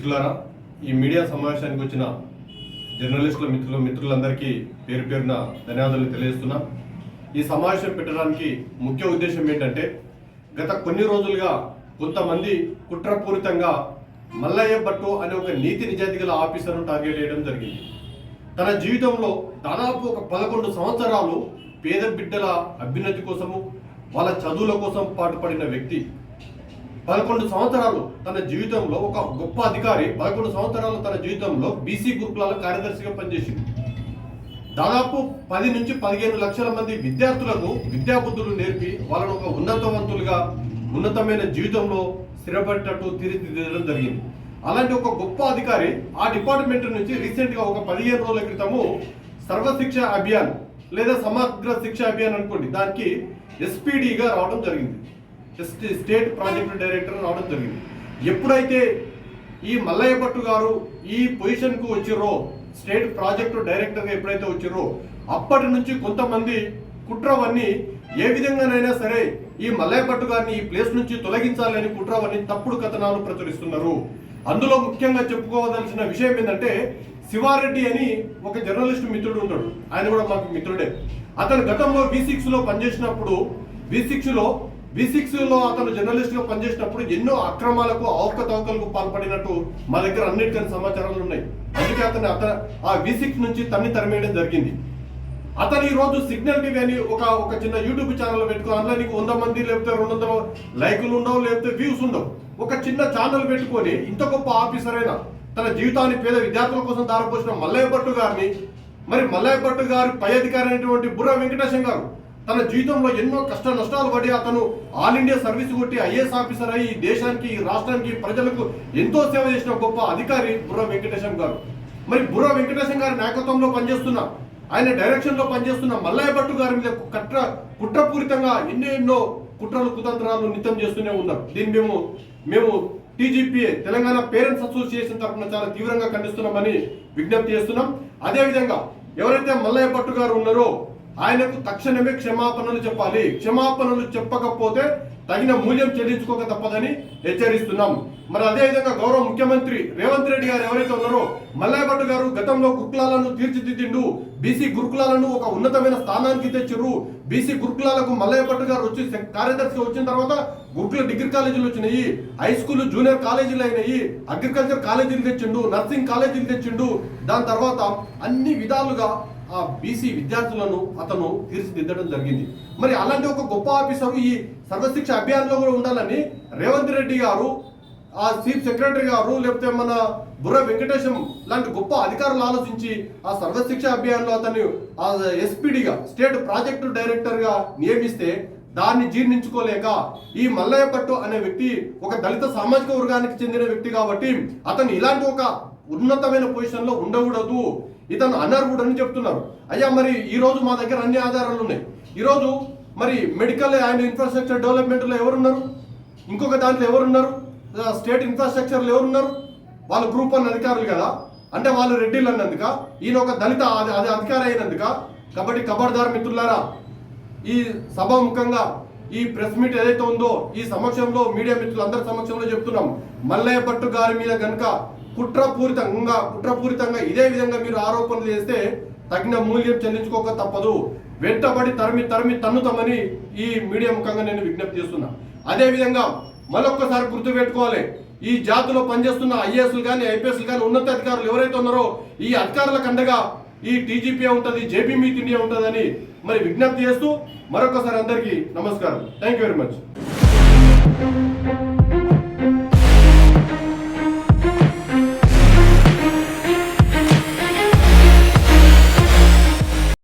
మిత్రులారా, ఈ మీడియా సమావేశానికి వచ్చిన జర్నలిస్టుల మిత్రులందరికీ పేరు పేరున ధన్యవాదాలు తెలియజేస్తున్నా. ఈ సమావేశం పెట్టడానికి ముఖ్య ఉద్దేశం ఏంటంటే, గత కొన్ని రోజులుగా కొంతమంది కుట్రపూరితంగా మల్లయ్య భట్టు అనే ఒక నీతి నిజాయితీ గల ఆఫీసర్ను టార్గెట్ చేయడం జరిగింది. తన జీవితంలో దాదాపు ఒక 11 సంవత్సరాలు పేద బిడ్డల అభ్యున్నతి కోసము, వాళ్ళ చదువుల కోసం పాటుపడిన వ్యక్తి. 11 సంవత్సరాలు తన జీవితంలో ఒక గొప్ప అధికారి 11 సంవత్సరాలు తన జీవితంలో బీసీ గురుకులాల కార్యదర్శిగా పనిచేసింది. దాదాపు 10 నుంచి 15 లక్షల మంది విద్యార్థులకు విద్యాబుద్ధులు నేర్పి వాళ్ళను ఒక ఉన్నతమైన జీవితంలో స్థిరపడేటట్టు తీర్చిదిద్దడం జరిగింది. అలాంటి ఒక గొప్ప అధికారి ఆ డిపార్ట్మెంట్ నుంచి రీసెంట్గా ఒక 15 రోజుల క్రితము సర్వశిక్ష అభియాన్ లేదా సమగ్ర శిక్ష అభియాన్ అనుకోండి, దానికి ఎస్పీడీగా రావడం జరిగింది. స్టేట్ ప్రాజెక్ట్ డైరెక్టర్ రావడం జరిగింది. ఎప్పుడైతే ఈ మల్లయ్య భట్టు గారు ఈ పొజిషన్కు వచ్చిర్రో, స్టేట్ ప్రాజెక్టు డైరెక్టర్గా ఎప్పుడైతే వచ్చిర్రో, అప్పటి నుంచి కొంతమంది కుట్రవన్నీ ఏ విధంగానైనా సరే ఈ మల్లయ్య భట్టు గారిని ఈ ప్లేస్ నుంచి తొలగించాలని కుట్రవన్నీ తప్పుడు కథనాలు ప్రచురిస్తున్నారు. అందులో ముఖ్యంగా చెప్పుకోవలసిన విషయం ఏంటంటే, శివారెడ్డి అని ఒక జర్నలిస్ట్ మిత్రుడు ఉంటాడు, ఆయన కూడా మాకు మిత్రుడే. అతను గతంలో V6లో పనిచేసినప్పుడు V6లో అతను జర్నలిస్ట్ గా పనిచేసినప్పుడు ఎన్నో అక్రమాలకు అవకతవకలకు పాల్పడినట్టు మా దగ్గర అన్నిటికీ సమాచారాలు ఉన్నాయి. అందుకే అతను ఆ V6 నుంచి తరిమేయడం జరిగింది. అతను ఈ రోజు సిగ్నల్ టీవీ అని ఒక చిన్న యూట్యూబ్ ఛానల్ పెట్టుకో, అందులో నీకు 100 మంది లేకపోతే 200 లైకులు ఉండవు, లేకపోతే వ్యూస్ ఉండవు. ఒక చిన్న ఛానల్ పెట్టుకొని ఇంత గొప్ప ఆఫీసర్ అయినా తన జీవితాన్ని పేద విద్యార్థుల కోసం దారపోసిన మల్లయ్య భట్టు గారిని, మరి మల్లయ్య భట్టు గారి పై అధికారి అయినటువంటి బుర్రా వెంకటేశం గారు తన జీవితంలో ఎన్నో కష్ట నష్టాలు పడి అతను ఆల్ ఇండియా సర్వీస్ కొట్టి ఐఏఎస్ ఆఫీసర్ అయ్యి దేశానికి, రాష్ట్రానికి, ప్రజలకు ఎంతో సేవ చేసిన గొప్ప అధికారి బుర్రా వెంకటేశం గారు. మరి బుర్రా వెంకటేశం గారి నాయకత్వంలో పనిచేస్తున్న, ఆయన డైరెక్షన్ లో పనిచేస్తున్న మల్లయ్య భట్టు గారి మీద కుట్రపూరితంగా ఎన్నెన్నో కుట్రలు కుతంత్రాలు నిత్యం చేస్తూనే ఉన్నారు. దీన్ని మేము TGPA తెలంగాణ పేరెంట్స్ అసోసియేషన్ తరఫున చాలా తీవ్రంగా ఖండిస్తున్నామని విజ్ఞప్తి చేస్తున్నాం. అదేవిధంగా ఎవరైతే మల్లయ్య భట్టు గారు ఉన్నారో ఆయనకు తక్షణమే క్షమాపణలు చెప్పాలి. క్షమాపణలు చెప్పకపోతే తగిన మూల్యం చెల్లించుకోక తప్పదని హెచ్చరిస్తున్నాం. మరి అదేవిధంగా గౌరవ ముఖ్యమంత్రి రేవంత్ రెడ్డి గారు ఎవరైతే ఉన్నారో, మల్లయ్య భట్టు గారు గతంలో గురుకులాలను తీర్చిదిద్దిండు, బీసీ గురుకులాలను ఒక ఉన్నతమైన స్థానానికి తెచ్చిర్రు. బీసీ గురుకులాలకు మల్లయ్య భట్టు గారు వచ్చి కార్యదర్శిగా వచ్చిన తర్వాత గురుకుల డిగ్రీ కాలేజీలు వచ్చినాయి, హై స్కూల్ జూనియర్ కాలేజీలు అయినాయి, అగ్రికల్చర్ కాలేజీలు తెచ్చిండు, నర్సింగ్ కాలేజీలు తెచ్చిండు. దాని తర్వాత అన్ని విధాలుగా ఆ బీసీ విద్యార్థులను అతను తీర్చిదిద్దడం జరిగింది. మరి అలాంటి ఒక గొప్ప ఆఫీసర్ ఈ సర్వశిక్ష అభియాన్లో కూడా ఉండాలని రేవంత్ రెడ్డి గారు, ఆ చీఫ్ సెక్రటరీ గారు, లేకపోతే మన బుర్రా వెంకటేశం లాంటి గొప్ప అధికారులు ఆలోచించి ఆ సర్వశిక్ష అభియాన్లో అతన్ని ఆ ఎస్పీడీగా, స్టేట్ ప్రాజెక్టు డైరెక్టర్గా నియమిస్తే దాన్ని జీర్ణించుకోలేక ఈ మల్లయ్య భట్టు అనే వ్యక్తి ఒక దళిత సామాజిక వర్గానికి చెందిన వ్యక్తి కాబట్టి అతను ఇలాంటి ఒక ఉన్నతమైన పొజిషన్ లో ఉండకూడదు, ఇతను అనర్హుడు అని చెప్తున్నారు. అయ్యా, మరి ఈ రోజు మా దగ్గర అన్ని ఆధారాలు ఉన్నాయి. ఈ రోజు మరి మెడికల్ అండ్ ఇన్ఫ్రాస్ట్రక్చర్ డెవలప్మెంట్ లో ఎవరున్నారు, ఇంకొక దాంట్లో ఎవరున్నారు, స్టేట్ ఇన్ఫ్రాస్ట్రక్చర్ లో ఎవరున్నారు? వాళ్ళు గ్రూప్ 1 అధికారులు కదా, అంటే వాళ్ళు రెడ్డిలు అన్నందుక, ఈయన ఒక దళిత అధికారి అయినందుక. కాబట్టి ఖబర్దార్ మిత్రులారా, ఈ సభాముఖంగా ఈ ప్రెస్ మీట్ ఏదైతే ఉందో ఈ సమక్షంలో మీడియా మిత్రులందరి సమక్షంలో చెప్తున్నాం, మల్లయ్య భట్టు గారి మీద కనుక కుట్రపూరితంగా ఇదే విధంగా మీరు ఆరోపణలు చేస్తే తగిన మూల్యం చెల్లించుకోక తప్పదు. వెంటబడి తరిమి తన్నుతామని ఈ మీడియా ముఖంగా నేను విజ్ఞప్తి చేస్తున్నా. అదేవిధంగా మరొక్కసారి గుర్తుపెట్టుకోవాలి, ఈ జాతిలో పనిచేస్తున్న ఐఏఎస్లు కానీ, ఐపీఎస్లు కానీ, ఉన్నతాధికారులు ఎవరైతే ఉన్నారో ఈ అధికారుల కండగా ఈ TGPA ఉంటుంది, JP మీట్ ఇండియా ఉంటుందని మరి విజ్ఞప్తి చేస్తూ మరొకసారి అందరికీ నమస్కారం. Thank you very much.